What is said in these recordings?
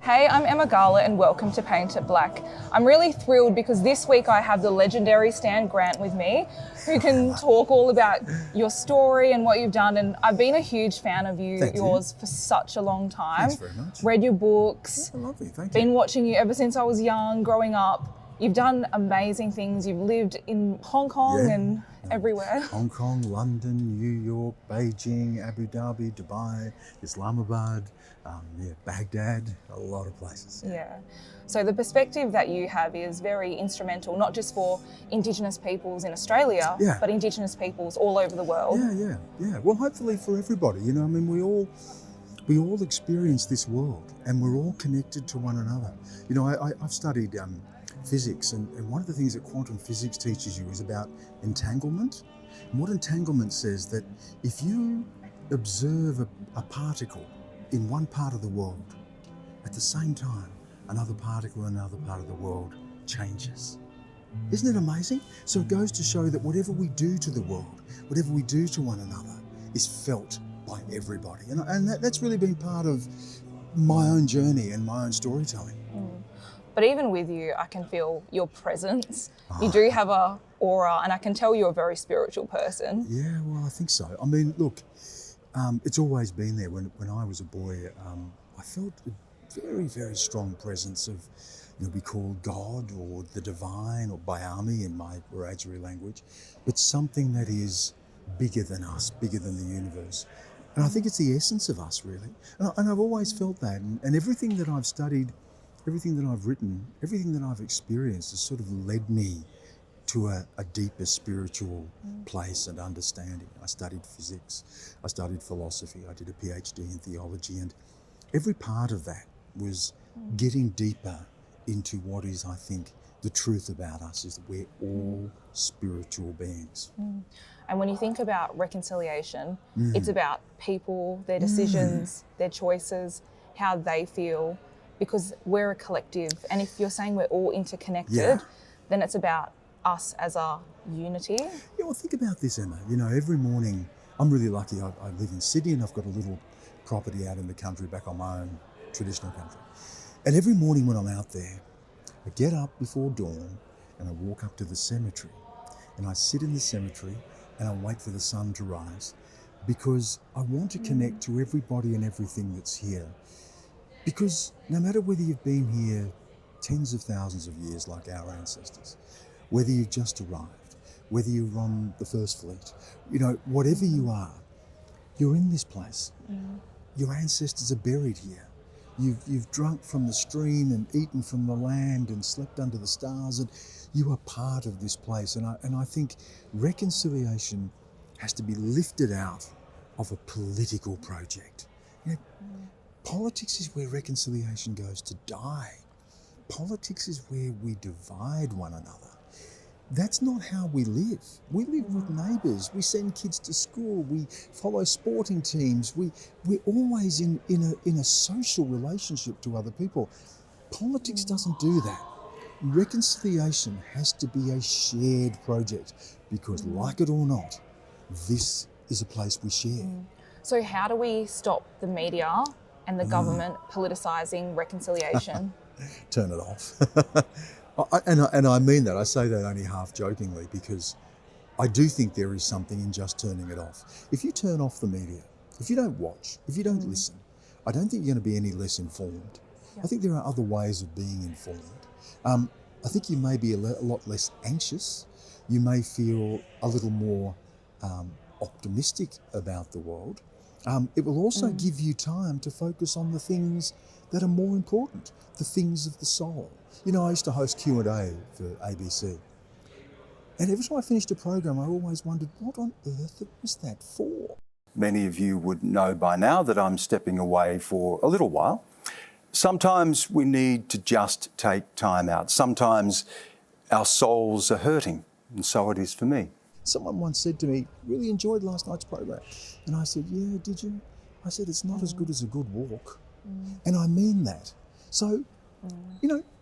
Hey, I'm Emma Garlett and welcome to Paint It Black. I'm really thrilled because this week I have the legendary Stan Grant with me, who can talk all about your story and what you've done. And I've been a huge fan of yours for such a long time. Thanks very much. Read your books. Oh, lovely, thank you. Been watching you ever since I was young, growing up. You've done amazing things. You've lived in Hong Kong and everywhere. Hong Kong, London, New York, Beijing, Abu Dhabi, Dubai, Islamabad, Baghdad, a lot of places. Yeah. So the perspective that you have is very instrumental, not just for Indigenous peoples in Australia, but Indigenous peoples all over the world. Yeah. Well, hopefully for everybody. You know, I mean, we all experience this world, and we're all connected to one another. You know, I've studied physics, and one of the things that quantum physics teaches you is about entanglement. And what entanglement says that if you observe a particle in one part of the world, at the same time, another particle in another part of the world changes. Isn't it amazing? So it goes to show that whatever we do to the world, whatever we do to one another, is felt by everybody. And that's really been part of my own journey and my own storytelling. But even with you, I can feel your presence. You do have a aura, and I can tell you're a very spiritual person. Yeah, well, I think so. I mean, look, it's always been there. When I was a boy, I felt a very, very strong presence of, we call God or the divine or Bayami in my Wiradjuri language, but something that is bigger than us, bigger than the universe. And I think it's the essence of us, really. And I've always felt that. And everything that I've studied, everything that I've written, everything that I've experienced has sort of led me to a deeper spiritual place and understanding. I studied physics, I studied philosophy, I did a PhD in theology, and every part of that was getting deeper into what is, I think, the truth about us, is that we're all spiritual beings. And when you think about reconciliation, it's about people, their decisions, their choices, how they feel, because we're a collective. And if you're saying we're all interconnected, then it's about us as a unity. Yeah, well, think about this, Emma. You know, every morning, I'm really lucky. I live in Sydney and I've got a little property out in the country, back on my own traditional country. And every morning when I'm out there, I get up before dawn and I walk up to the cemetery. And I sit in the cemetery and I wait for the sun to rise, because I want to connect to everybody and everything that's here. Because no matter whether you've been here tens of thousands of years like our ancestors, whether you've just arrived, whether you're on the First Fleet, whatever you are, you're in this place. Your ancestors are buried here. You've drunk from the stream and eaten from the land and slept under the stars, and you are part of this place. And I think reconciliation has to be lifted out of a political project. Politics is where reconciliation goes to die. Politics is where we divide one another. That's not how we live. We live with neighbours. We send kids to school. We follow sporting teams. We're always in a social relationship to other people. Politics doesn't do that. Reconciliation has to be a shared project, because like it or not, this is a place we share. So how do we stop the media and the government politicising reconciliation? Turn it off. And I mean that. I say that only half jokingly, because I do think there is something in just turning it off. If you turn off the media, if you don't watch, if you don't listen, I don't think you're going to be any less informed. I think there are other ways of being informed. I think you may be a lot less anxious. You may feel a little more optimistic about the world. It will also give you time to focus on the things that are more important, the things of the soul. I used to host Q&A for ABC. And every time I finished a program, I always wondered, what on earth was that for? Many of you would know by now that I'm stepping away for a little while. Sometimes we need to just take time out. Sometimes our souls are hurting, and so it is for me. Someone once said to me, really enjoyed last night's program. And I said, yeah, did you? I said, it's not as good as a good walk. And I mean that. So,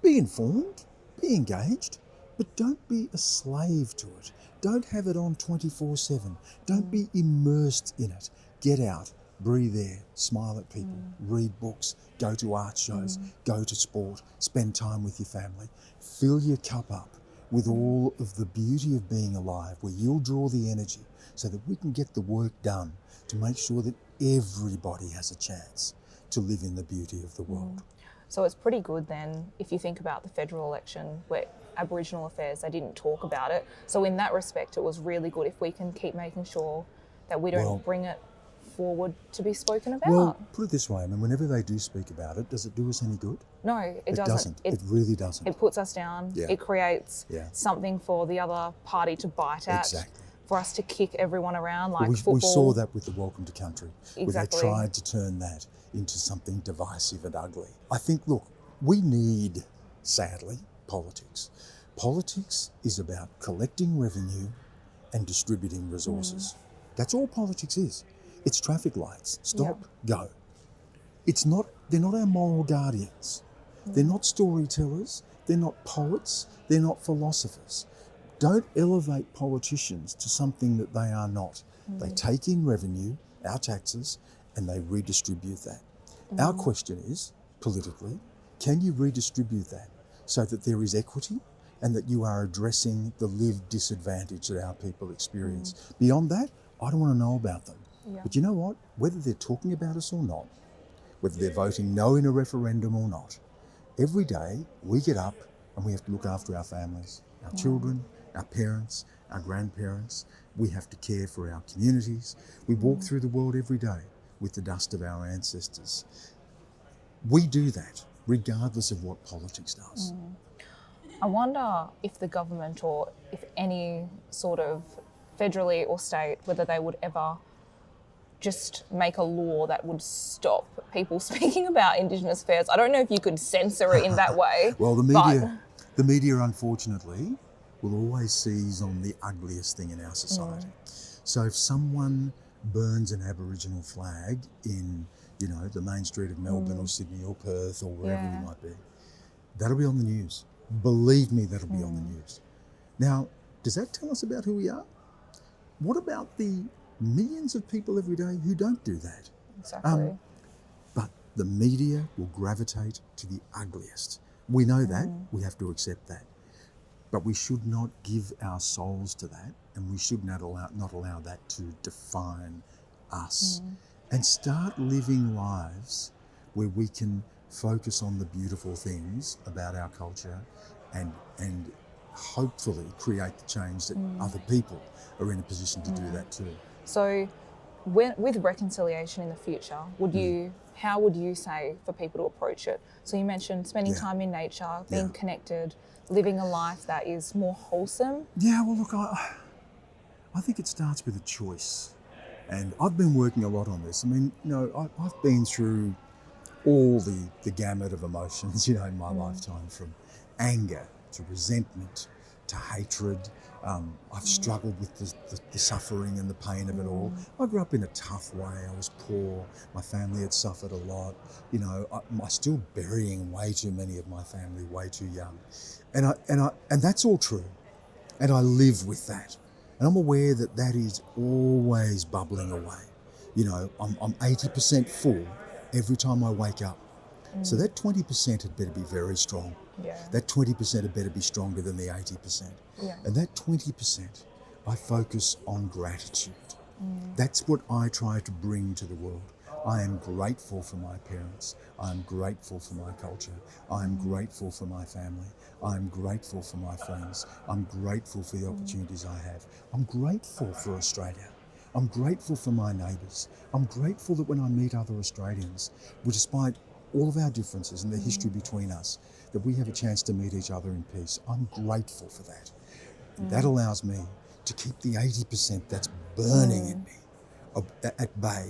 be informed, be engaged, but don't be a slave to it. Don't have it on 24/7. Don't be immersed in it. Get out, breathe air, smile at people, read books, go to art shows, go to sport, spend time with your family. Fill your cup up with all of the beauty of being alive, where you'll draw the energy so that we can get the work done to make sure that everybody has a chance to live in the beauty of the world. So it's pretty good then, if you think about the federal election where Aboriginal affairs, they didn't talk about it. So in that respect, it was really good if we can keep making sure that we don't bring it forward to be spoken about. Well, put it this way, I mean, whenever they do speak about it, does it do us any good? No, it doesn't. It really doesn't. It puts us down. Yeah. It creates Yeah. something for the other party to bite at. Exactly. For us to kick everyone around like we, football. We saw that with the Welcome to Country, Exactly. where they tried to turn that into something divisive and ugly. I think, look, we need, sadly, politics. Politics is about collecting revenue and distributing resources. That's all politics is. It's traffic lights. Stop, go. They're not our moral guardians. They're not storytellers. They're not poets. They're not philosophers. Don't elevate politicians to something that they are not. They take in revenue, our taxes, and they redistribute that. Our question is, politically, can you redistribute that so that there is equity and that you are addressing the lived disadvantage that our people experience? Beyond that, I don't want to know about them. Yeah. But you know what? Whether they're talking about us or not, whether they're voting no in a referendum or not, every day we get up and we have to look after our families, our children, our parents, our grandparents. We have to care for our communities. We walk through the world every day with the dust of our ancestors. We do that regardless of what politics does. I wonder if the government or if any sort of federally or state, whether they would ever just make a law that would stop people speaking about Indigenous affairs. I don't know if you could censor it in that way. Well, the media, unfortunately, will always seize on the ugliest thing in our society. So if someone burns an Aboriginal flag in, the main street of Melbourne or Sydney or Perth or wherever you might be, that'll be on the news. Believe me, that'll be on the news. Now, does that tell us about who we are? What about the millions of people every day who don't do that? Exactly. But the media will gravitate to the ugliest. We know that. We have to accept that. But we should not give our souls to that, and we should not allow that to define us. And start living lives where we can focus on the beautiful things about our culture and hopefully create the change that other people are in a position to do that too. So with reconciliation in the future, how would you say for people to approach it? So you mentioned spending time in nature, being connected, living a life that is more wholesome. Yeah, well, look, I think it starts with a choice. And I've been working a lot on this. I mean, I've been through all the gamut of emotions, in my lifetime, from anger to resentment to hatred. I've struggled with the suffering and the pain of it all. I grew up in a tough way. I was poor. My family had suffered a lot. I'm still burying way too many of my family way too young. And that's all true. And I live with that. And I'm aware that is always bubbling away. I'm 80% full every time I wake up. So that 20% had better be very strong. Yeah. That 20% had better be stronger than the 80%. Yeah. And that 20%, I focus on gratitude. That's what I try to bring to the world. I am grateful for my parents. I'm grateful for my culture. I'm grateful for my family. I'm grateful for my friends. I'm grateful for the opportunities I have. I'm grateful for Australia. I'm grateful for my neighbours. I'm grateful that when I meet other Australians, despite all of our differences and the history between us, that we have a chance to meet each other in peace. I'm grateful for that. That allows me to keep the 80% that's burning in me at bay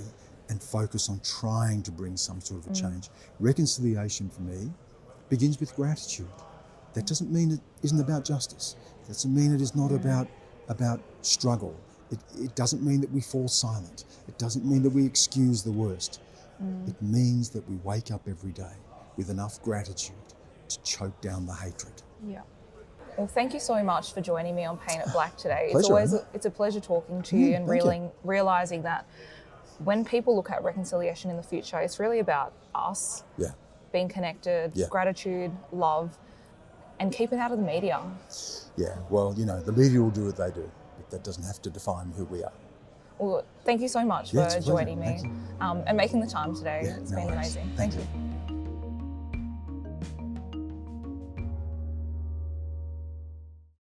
and focus on trying to bring some sort of a change. Reconciliation for me begins with gratitude. That doesn't mean it isn't about justice. That doesn't mean it is not about struggle. It doesn't mean that we fall silent. It doesn't mean that we excuse the worst. It means that we wake up every day with enough gratitude to choke down the hatred. Yeah. Well, thank you so much for joining me on Paint It Black today. Pleasure, It's a pleasure talking to you and realising that when people look at reconciliation in the future, it's really about us Yeah. being connected, Yeah. gratitude, love, and keep it out of the media. Yeah, well, you know, the media will do what they do, but that doesn't have to define who we are. Well, thank you so much Yeah, it's for a pleasure. joining me Thank you. and making the time today. Yeah, It's no been worries. amazing. Thank Thank you.